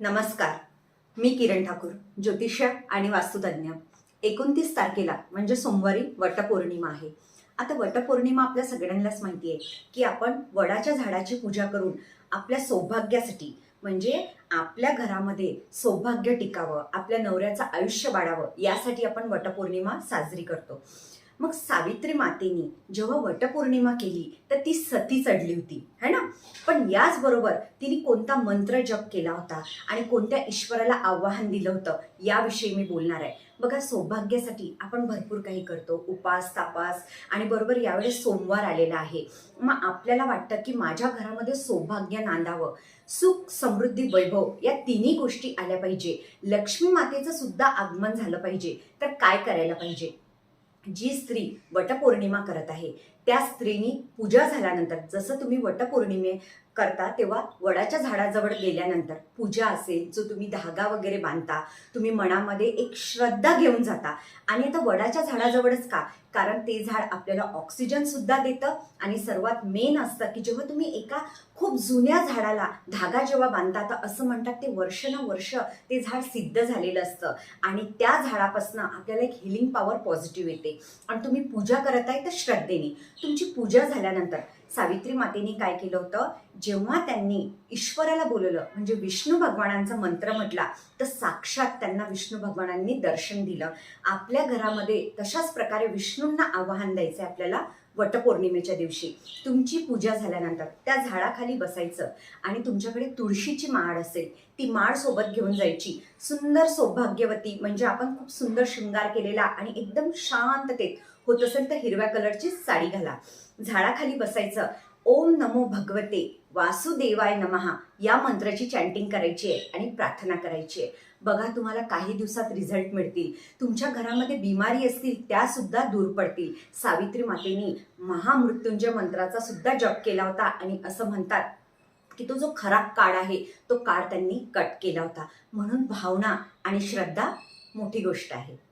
नमस्कार. मी किरण ठाकूर, ज्योतिष्य आणि वास्तुतज्ञ. 29 तारखेला म्हणजे सोमवारी वटपौर्णिमा आहे. आता वटपौर्णिमा आपल्या सगळ्यांनाच माहिती आहे की आपण वडाच्या झाडाची पूजा करून आपल्या सौभाग्यासाठी म्हणजे आपल्या घरामध्ये सौभाग्य टिकावं, आपल्या नवऱ्याचं आयुष्य वाढावं यासाठी आपण वटपौर्णिमा साजरी करतो. मग सावित्री मातेनी जेव्हा वटपौर्णिमा केली तर ती सती चढली होती, है ना? पण याचबरोबर तिने कोणता मंत्र जप केला होता आणि कोणत्या ईश्वराला आवाहन दिलं होतं याविषयी मी बोलणार आहे. बघा, सौभाग्यासाठी आपण भरपूर काही करतो, उपास तापास, आणि बरोबर यावेळेस सोमवार आलेला आहे. मग आपल्याला वाटतं की माझ्या घरामध्ये सौभाग्य नांदावं, सुख समृद्धी वैभव या तिन्ही गोष्टी आल्या पाहिजे, लक्ष्मी मातेचं सुद्धा आगमन झालं पाहिजे. तर काय करायला पाहिजे? जी स्त्री वटपौर्णिमा करत आहे त्या स्त्रीनी पूजा झाल्यानंतर, जसं तुम्ही वटपौर्णिमे करता तेव्हा वडाच्या झाडाजवळ गेल्यानंतर पूजा असेल, जो तुम्ही धागा वगैरे बांधता, तुम्ही मनामध्ये एक श्रद्धा घेऊन जाता. आणि आता वडाच्या झाडाजवळच का? कारण ते झाड आपल्याला ऑक्सिजन सुद्धा देतं आणि सर्वात मेन असतं की जेव्हा तुम्ही एका खूप जुन्या झाडाला धागा जेव्हा बांधता तर असं म्हणतात ते वर्षानुवर्ष ते झाड सिद्ध झालेलं असतं आणि त्या झाडापासून आपल्याला एक हिलिंग पॉवर पॉझिटिव्ह येते. आणि तुम्ही पूजा करत आहे तर श्रद्धेने. तुमची पूजा झाल्यानंतर सावित्री मातेने काय केलं होतं, जेव्हा त्यांनी ईश्वराला बोलवलं म्हणजे विष्णू भगवानांचा मंत्र म्हटला तर साक्षात त्यांना विष्णू भगवानांनी दर्शन दिलं. आपल्या घरामध्ये तशाच प्रकारे विष्णूंना आवाहन द्यायचं आहे आपल्याला. वटपौर्णिमेच्या दिवशी तुमची पूजा झाल्यानंतर त्या झाडाखाली बसायचं आणि तुमच्याकडे तुळशीची माळ असेल ती माळ सोबत घेऊन जायची. सुंदर सौभाग्यवती म्हणजे आपण खूप सुंदर शृंगार केलेला आणि एकदम शांततेत होत असेल तर हिरव्या कलरची साडी घाला. झाडाखाली बसायचं. ओम नमो भगवते वासुदेवाय नमः या मंत्राची चॅन्टिंग करायची आहे आणि प्रार्थना करायची आहे. बघा, तुम्हाला काही दिवसात रिझल्ट मिळतील. तुमच्या घरामध्ये बिमारी असतील त्या सुद्धा दूर पडतील. सावित्री मातेनी महामृत्युंजय मंत्राचा सुद्धा जप केला होता आणि असं म्हणतात की तो जो खराब काळ आहे तो काळ त्यांनी कट केला होता. म्हणून भावना आणि श्रद्धा मोठी गोष्ट आहे.